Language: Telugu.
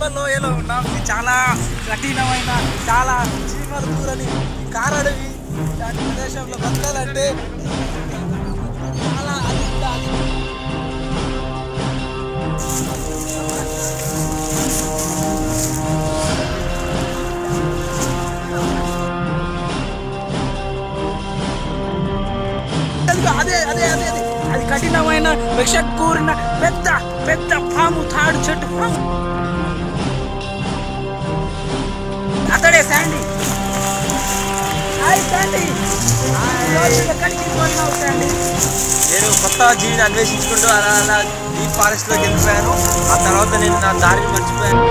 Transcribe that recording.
సింబల్ లోయలో ఉన్నాం. ఇది చాలా కఠినమైన చాలా చీమలు కూరని కారడవి ఇలాంటి ప్రదేశంలో బతకాలంటే చాలా అదే అదే అదే అదే అది కఠినమైన విష కూరిన పెద్ద పెద్ద పాము, తాడు చెట్టు పాము. అతడే శాండీ. Hi Sandy. ఎక్కడికి పోయినావు శాండీ? నేను కొత్త జీవిని అన్వేషించుకుంటూ అలా అలా డీప్ ఫారెస్ట్లోకి వెళ్ళిపోయాను. ఆ తర్వాత నేను నా దారిని మర్చిపోయాను.